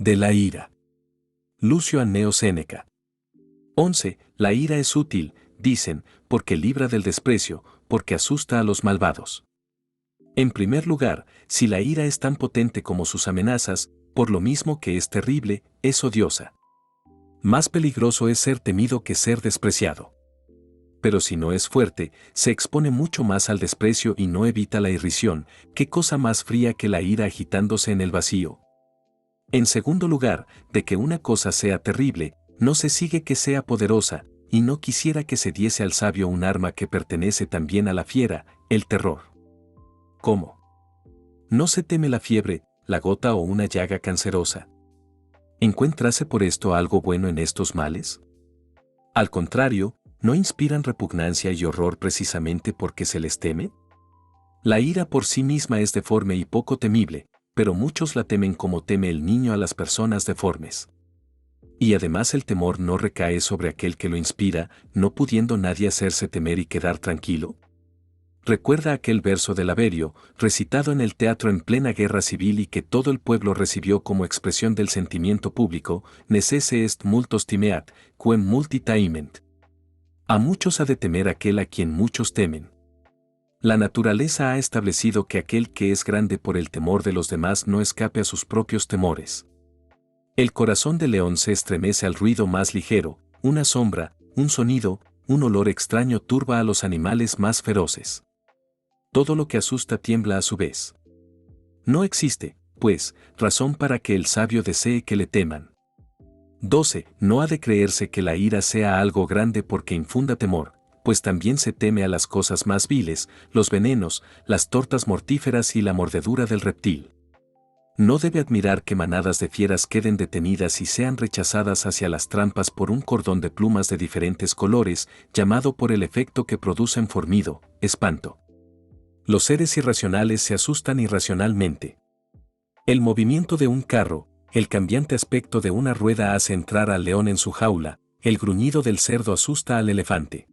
De la ira. Lucio Anneo Séneca. 11. La ira es útil, dicen, porque libra del desprecio, porque asusta a los malvados. En primer lugar, si la ira es tan potente como sus amenazas, por lo mismo que es terrible, es odiosa. Más peligroso es ser temido que ser despreciado. Pero si no es fuerte, se expone mucho más al desprecio y no evita la irrisión. ¿Qué cosa más fría que la ira agitándose en el vacío? En segundo lugar, de que una cosa sea terrible, no se sigue que sea poderosa, y no quisiera que se diese al sabio un arma que pertenece también a la fiera, el terror. ¿Cómo? ¿No se teme la fiebre, la gota o una llaga cancerosa? ¿Encuéntrase por esto algo bueno en estos males? Al contrario, ¿no inspiran repugnancia y horror precisamente porque se les teme? La ira por sí misma es deforme y poco temible, pero muchos la temen como teme el niño a las personas deformes. Y además el temor no recae sobre aquel que lo inspira, no pudiendo nadie hacerse temer y quedar tranquilo. Recuerda aquel verso del Averio, recitado en el teatro en plena guerra civil y que todo el pueblo recibió como expresión del sentimiento público: necesse est multos timeat, quem multi taiment. A muchos ha de temer aquel a quien muchos temen. La naturaleza ha establecido que aquel que es grande por el temor de los demás no escape a sus propios temores. El corazón del león se estremece al ruido más ligero, una sombra, un sonido, un olor extraño turba a los animales más feroces. Todo lo que asusta tiembla a su vez. No existe, pues, razón para que el sabio desee que le teman. 12. No ha de creerse que la ira sea algo grande porque infunda temor, pues también se teme a las cosas más viles, los venenos, las tortas mortíferas y la mordedura del reptil. No debe admirar que manadas de fieras queden detenidas y sean rechazadas hacia las trampas por un cordón de plumas de diferentes colores, llamado por el efecto que producen formido, espanto. Los seres irracionales se asustan irracionalmente. El movimiento de un carro, el cambiante aspecto de una rueda hace entrar al león en su jaula, el gruñido del cerdo asusta al elefante.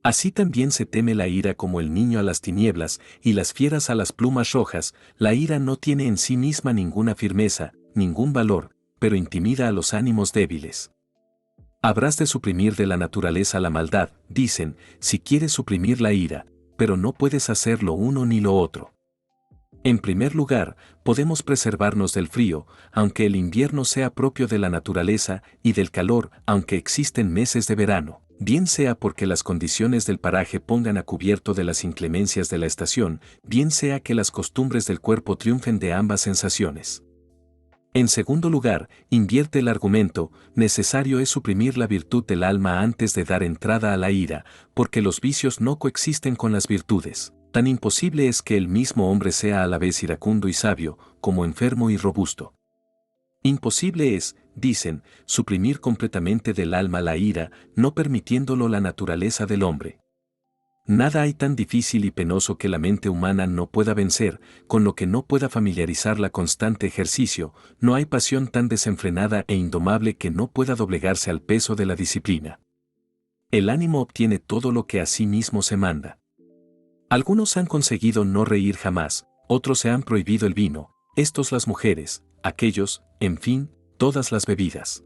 Así también se teme la ira como el niño a las tinieblas y las fieras a las plumas rojas. La ira no tiene en sí misma ninguna firmeza, ningún valor, pero intimida a los ánimos débiles. Habrás de suprimir de la naturaleza la maldad, dicen, si quieres suprimir la ira, pero no puedes hacer lo uno ni lo otro. En primer lugar, podemos preservarnos del frío, aunque el invierno sea propio de la naturaleza, y del calor, aunque existen meses de verano, bien sea porque las condiciones del paraje pongan a cubierto de las inclemencias de la estación, bien sea que las costumbres del cuerpo triunfen de ambas sensaciones. En segundo lugar, invierte el argumento: necesario es suprimir la virtud del alma antes de dar entrada a la ira, porque los vicios no coexisten con las virtudes. Tan imposible es que el mismo hombre sea a la vez iracundo y sabio, como enfermo y robusto. Imposible es, dicen, suprimir completamente del alma la ira, no permitiéndolo la naturaleza del hombre. Nada hay tan difícil y penoso que la mente humana no pueda vencer, con lo que no pueda familiarizarla constante ejercicio. No hay pasión tan desenfrenada e indomable que no pueda doblegarse al peso de la disciplina. El ánimo obtiene todo lo que a sí mismo se manda. Algunos han conseguido no reír jamás, otros se han prohibido el vino, estos las mujeres, aquellos, en fin, todas las bebidas.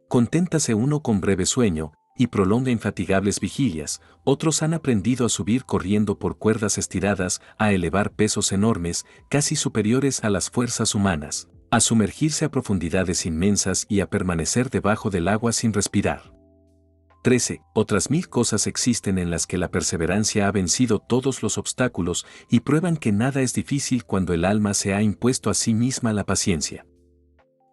Conténtase uno con breve sueño, y prolonga infatigables vigilias. Otros han aprendido a subir corriendo por cuerdas estiradas, a elevar pesos enormes, casi superiores a las fuerzas humanas, a sumergirse a profundidades inmensas y a permanecer debajo del agua sin respirar. 13. Otras 1000 cosas existen en las que la perseverancia ha vencido todos los obstáculos y prueban que nada es difícil cuando el alma se ha impuesto a sí misma la paciencia.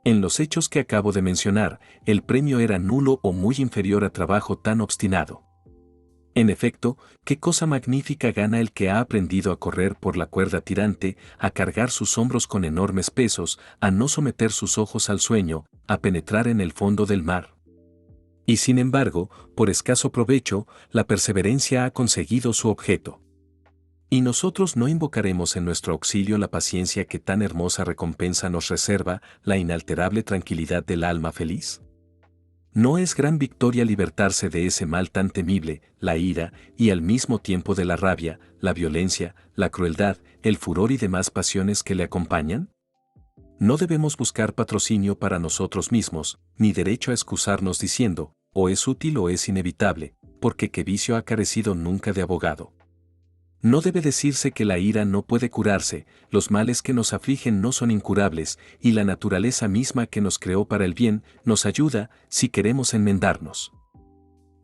En los hechos que acabo de mencionar, el premio era nulo o muy inferior a trabajo tan obstinado. En efecto, ¿qué cosa magnífica gana el que ha aprendido a correr por la cuerda tirante, a cargar sus hombros con enormes pesos, a no someter sus ojos al sueño, a penetrar en el fondo del mar? Y sin embargo, por escaso provecho, la perseverancia ha conseguido su objeto. ¿Y nosotros no invocaremos en nuestro auxilio la paciencia que tan hermosa recompensa nos reserva, la inalterable tranquilidad del alma feliz? ¿No es gran victoria libertarse de ese mal tan temible, la ira, y al mismo tiempo de la rabia, la violencia, la crueldad, el furor y demás pasiones que le acompañan? No debemos buscar patrocinio para nosotros mismos, ni derecho a excusarnos diciendo, o es útil o es inevitable, porque qué vicio ha carecido nunca de abogado. No debe decirse que la ira no puede curarse, los males que nos afligen no son incurables, y la naturaleza misma que nos creó para el bien, nos ayuda, si queremos enmendarnos.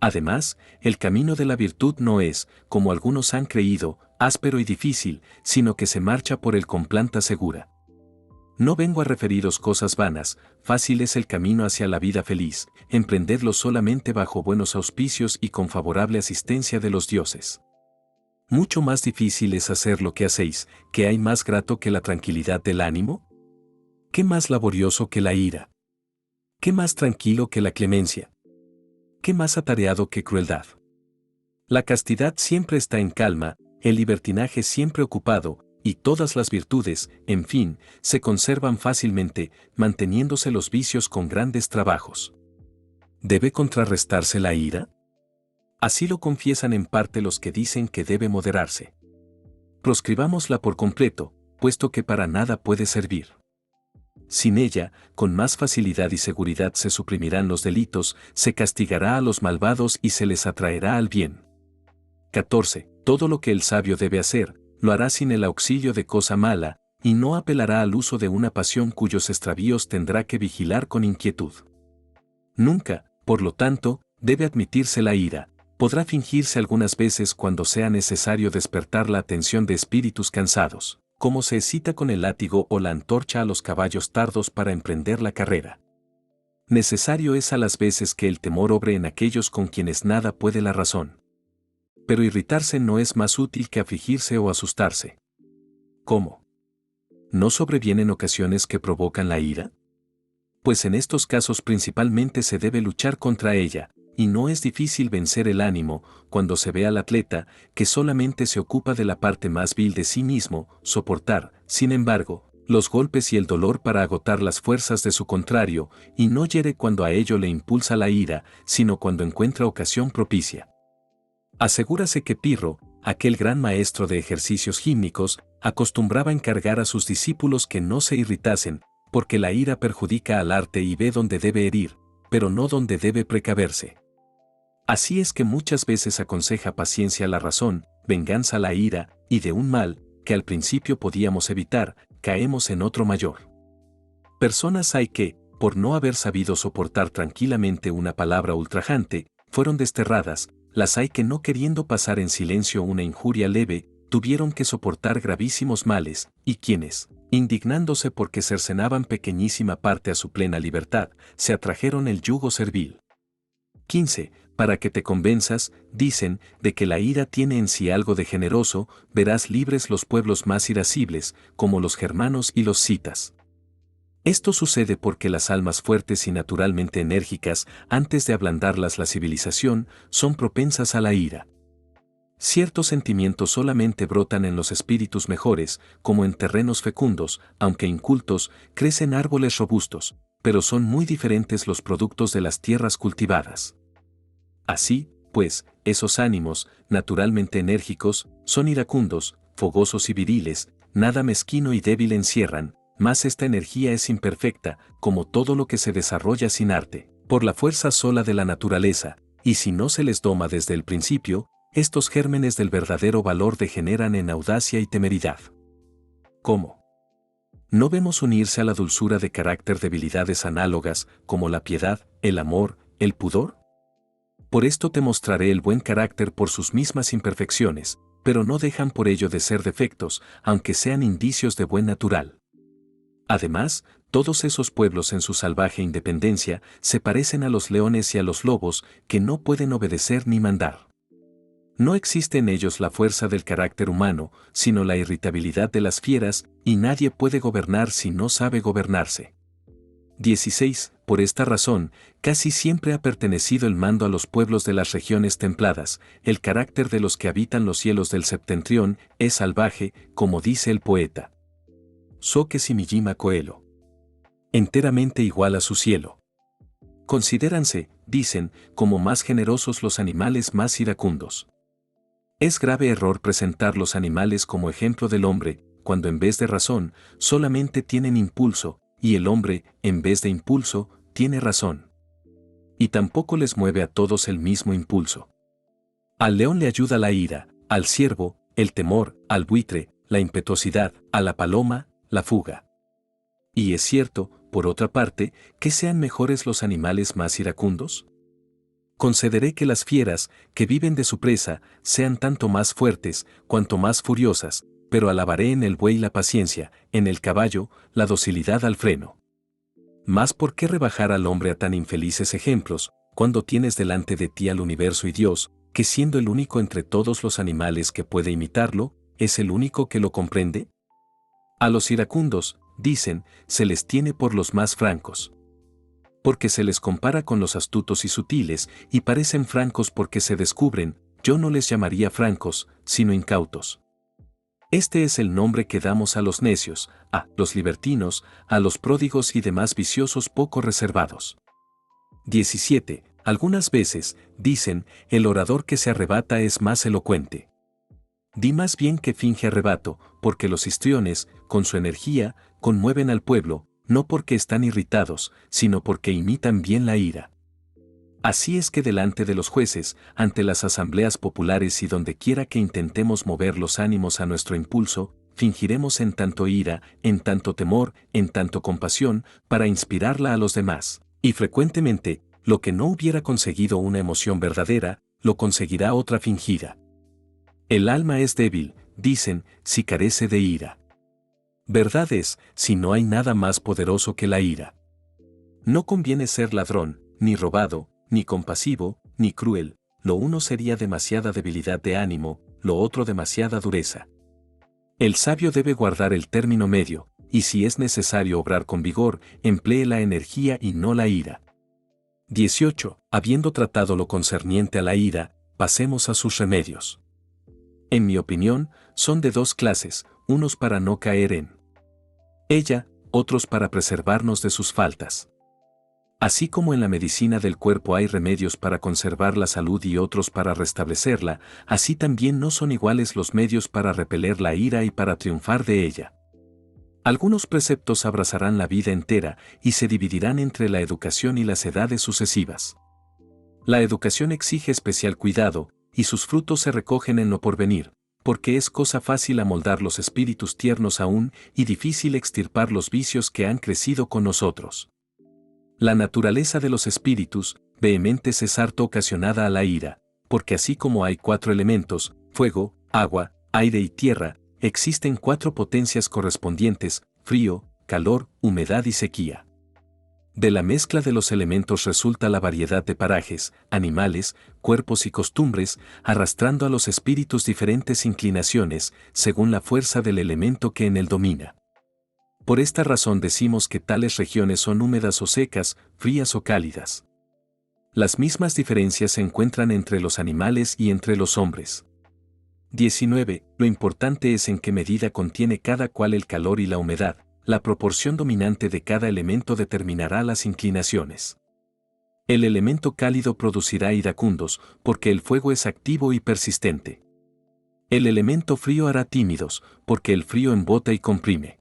Además, el camino de la virtud no es, como algunos han creído, áspero y difícil, sino que se marcha por él con planta segura. No vengo a referiros cosas vanas, fácil es el camino hacia la vida feliz, emprendedlo solamente bajo buenos auspicios y con favorable asistencia de los dioses. Mucho más difícil es hacer lo que hacéis, que hay más grato que la tranquilidad del ánimo. ¿Qué más laborioso que la ira? ¿Qué más tranquilo que la clemencia? ¿Qué más atareado que crueldad? La castidad siempre está en calma, el libertinaje siempre ocupado, y todas las virtudes, en fin, se conservan fácilmente, manteniéndose los vicios con grandes trabajos. ¿Debe contrarrestarse la ira? Así lo confiesan en parte los que dicen que debe moderarse. Proscribámosla por completo, puesto que para nada puede servir. Sin ella, con más facilidad y seguridad se suprimirán los delitos, se castigará a los malvados y se les atraerá al bien. 14. Todo lo que el sabio debe hacer, lo hará sin el auxilio de cosa mala, y no apelará al uso de una pasión cuyos extravíos tendrá que vigilar con inquietud. Nunca, por lo tanto, debe admitirse la ira. Podrá fingirse algunas veces cuando sea necesario despertar la atención de espíritus cansados, como se excita con el látigo o la antorcha a los caballos tardos para emprender la carrera. Necesario es a las veces que el temor obre en aquellos con quienes nada puede la razón. Pero irritarse no es más útil que afligirse o asustarse. ¿Cómo? ¿No sobrevienen ocasiones que provocan la ira? Pues en estos casos principalmente se debe luchar contra ella, y no es difícil vencer el ánimo cuando se ve al atleta que solamente se ocupa de la parte más vil de sí mismo, soportar, sin embargo, los golpes y el dolor para agotar las fuerzas de su contrario, y no hiere cuando a ello le impulsa la ira, sino cuando encuentra ocasión propicia. Asegúrase que Pirro, aquel gran maestro de ejercicios gímnicos, acostumbraba encargar a sus discípulos que no se irritasen, porque la ira perjudica al arte y ve donde debe herir, pero no donde debe precaverse. Así es que muchas veces aconseja paciencia a la razón, venganza a la ira, y de un mal, que al principio podíamos evitar, caemos en otro mayor. Personas hay que, por no haber sabido soportar tranquilamente una palabra ultrajante, fueron desterradas, las hay que no queriendo pasar en silencio una injuria leve, tuvieron que soportar gravísimos males, y quienes, indignándose porque cercenaban pequeñísima parte a su plena libertad, se atrajeron el yugo servil. 15. Para que te convenzas, dicen, de que la ira tiene en sí algo de generoso, verás libres los pueblos más irascibles, como los germanos y los citas. Esto sucede porque las almas fuertes y naturalmente enérgicas, antes de ablandarlas la civilización, son propensas a la ira. Ciertos sentimientos solamente brotan en los espíritus mejores, como en terrenos fecundos, aunque incultos, crecen árboles robustos, pero son muy diferentes los productos de las tierras cultivadas. Así, pues, esos ánimos, naturalmente enérgicos, son iracundos, fogosos y viriles, nada mezquino y débil encierran, mas esta energía es imperfecta, como todo lo que se desarrolla sin arte, por la fuerza sola de la naturaleza, y si no se les doma desde el principio, estos gérmenes del verdadero valor degeneran en audacia y temeridad. ¿Cómo? ¿No vemos unirse a la dulzura de carácter debilidades análogas, como la piedad, el amor, el pudor? Por esto te mostraré el buen carácter por sus mismas imperfecciones, pero no dejan por ello de ser defectos, aunque sean indicios de buen natural. Además, todos esos pueblos en su salvaje independencia se parecen a los leones y a los lobos, que no pueden obedecer ni mandar. No existe en ellos la fuerza del carácter humano, sino la irritabilidad de las fieras, y nadie puede gobernar si no sabe gobernarse. 16. Por esta razón, casi siempre ha pertenecido el mando a los pueblos de las regiones templadas, el carácter de los que habitan los cielos del septentrión es salvaje, como dice el poeta Soke Shimijima Coelho. Enteramente igual a su cielo. Considéranse, dicen, como más generosos los animales más iracundos. Es grave error presentar los animales como ejemplo del hombre, cuando en vez de razón, solamente tienen impulso, y el hombre, en vez de impulso, tiene razón. Y tampoco les mueve a todos el mismo impulso. Al león le ayuda la ira, al ciervo, el temor, al buitre, la impetuosidad, a la paloma, la fuga. Y es cierto, por otra parte, que sean mejores los animales más iracundos. Concederé que las fieras, que viven de su presa, sean tanto más fuertes, cuanto más furiosas, pero alabaré en el buey la paciencia, en el caballo, la docilidad al freno. Mas ¿por qué rebajar al hombre a tan infelices ejemplos, cuando tienes delante de ti al universo y Dios, que siendo el único entre todos los animales que puede imitarlo, es el único que lo comprende? A los iracundos, dicen, se les tiene por los más francos. Porque se les compara con los astutos y sutiles, y parecen francos porque se descubren, yo no les llamaría francos, sino incautos. Este es el nombre que damos a los necios, a los libertinos, a los pródigos y demás viciosos poco reservados. 17. Algunas veces, dicen, el orador que se arrebata es más elocuente. Di más bien que finge arrebato, porque los histriones, con su energía, conmueven al pueblo, no porque están irritados, sino porque imitan bien la ira. Así es que delante de los jueces, ante las asambleas populares y donde quiera que intentemos mover los ánimos a nuestro impulso, fingiremos en tanto ira, en tanto temor, en tanto compasión, para inspirarla a los demás. Y frecuentemente, lo que no hubiera conseguido una emoción verdadera, lo conseguirá otra fingida. El alma es débil, dicen, si carece de ira. Verdad es, si no hay nada más poderoso que la ira. No conviene ser ladrón, ni robado, ni compasivo, ni cruel, lo uno sería demasiada debilidad de ánimo, lo otro demasiada dureza. El sabio debe guardar el término medio, y si es necesario obrar con vigor, emplee la energía y no la ira. 18. Habiendo tratado lo concerniente a la ira, pasemos a sus remedios. En mi opinión, son de dos clases, unos para no caer en ella, otros para preservarnos de sus faltas. Así como en la medicina del cuerpo hay remedios para conservar la salud y otros para restablecerla, así también no son iguales los medios para repeler la ira y para triunfar de ella. Algunos preceptos abrazarán la vida entera y se dividirán entre la educación y las edades sucesivas. La educación exige especial cuidado, y sus frutos se recogen en lo porvenir, porque es cosa fácil amoldar los espíritus tiernos aún y difícil extirpar los vicios que han crecido con nosotros. La naturaleza de los espíritus, vehementes es harto ocasionada a la ira, porque así como hay 4 elementos, fuego, agua, aire y tierra, existen 4 potencias correspondientes, frío, calor, humedad y sequía. De la mezcla de los elementos resulta la variedad de parajes, animales, cuerpos y costumbres, arrastrando a los espíritus diferentes inclinaciones, según la fuerza del elemento que en él domina. Por esta razón decimos que tales regiones son húmedas o secas, frías o cálidas. Las mismas diferencias se encuentran entre los animales y entre los hombres. 19. Lo importante es en qué medida contiene cada cual el calor y la humedad. La proporción dominante de cada elemento determinará las inclinaciones. El elemento cálido producirá iracundos, porque el fuego es activo y persistente. El elemento frío hará tímidos, porque el frío embota y comprime.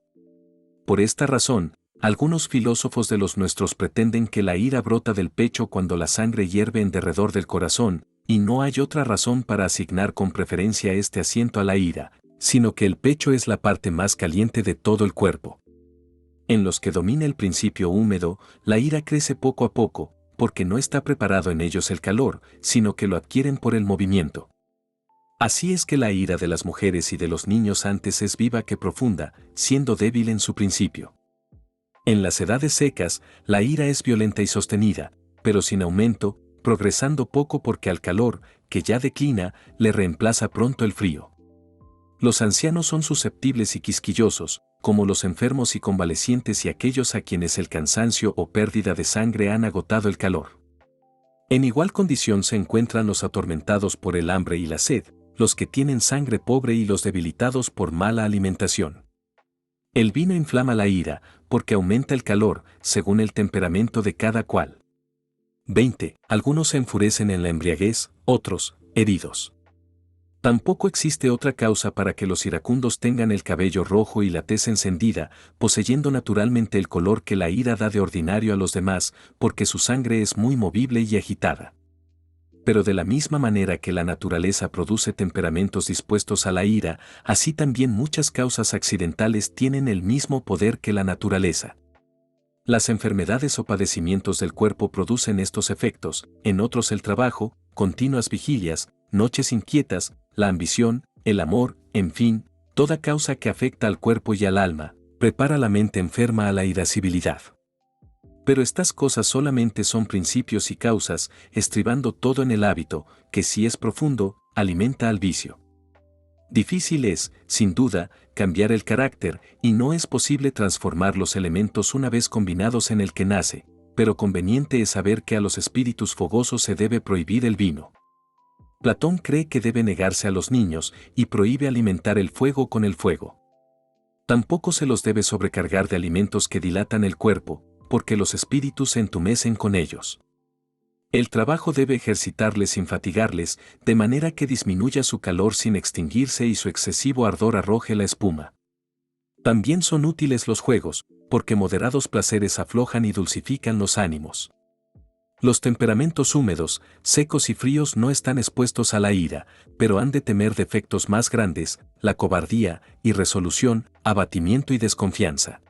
Por esta razón, algunos filósofos de los nuestros pretenden que la ira brota del pecho cuando la sangre hierve en derredor del corazón, y no hay otra razón para asignar con preferencia este asiento a la ira, sino que el pecho es la parte más caliente de todo el cuerpo. En los que domina el principio húmedo, la ira crece poco a poco, porque no está preparado en ellos el calor, sino que lo adquieren por el movimiento. Así es que la ira de las mujeres y de los niños antes es viva que profunda, siendo débil en su principio. En las edades secas, la ira es violenta y sostenida, pero sin aumento, progresando poco porque al calor, que ya declina, le reemplaza pronto el frío. Los ancianos son susceptibles y quisquillosos, como los enfermos y convalecientes y aquellos a quienes el cansancio o pérdida de sangre han agotado el calor. En igual condición se encuentran los atormentados por el hambre y la sed, los que tienen sangre pobre y los debilitados por mala alimentación. El vino inflama la ira, porque aumenta el calor, según el temperamento de cada cual. 20. Algunos se enfurecen en la embriaguez, otros, heridos. Tampoco existe otra causa para que los iracundos tengan el cabello rojo y la tez encendida, poseyendo naturalmente el color que la ira da de ordinario a los demás, porque su sangre es muy movible y agitada. Pero de la misma manera que la naturaleza produce temperamentos dispuestos a la ira, así también muchas causas accidentales tienen el mismo poder que la naturaleza. Las enfermedades o padecimientos del cuerpo producen estos efectos, en otros el trabajo, continuas vigilias, noches inquietas, la ambición, el amor, en fin, toda causa que afecta al cuerpo y al alma, prepara la mente enferma a la irascibilidad. Pero estas cosas solamente son principios y causas, estribando todo en el hábito, que si es profundo, alimenta al vicio. Difícil es, sin duda, cambiar el carácter, y no es posible transformar los elementos una vez combinados en el que nace, pero conveniente es saber que a los espíritus fogosos se debe prohibir el vino. Platón cree que debe negarse a los niños, y prohíbe alimentar el fuego con el fuego. Tampoco se los debe sobrecargar de alimentos que dilatan el cuerpo, porque los espíritus se entumecen con ellos. El trabajo debe ejercitarles sin fatigarles, de manera que disminuya su calor sin extinguirse y su excesivo ardor arroje la espuma. También son útiles los juegos, porque moderados placeres aflojan y dulcifican los ánimos. Los temperamentos húmedos, secos y fríos no están expuestos a la ira, pero han de temer defectos más grandes, la cobardía, irresolución, abatimiento y desconfianza.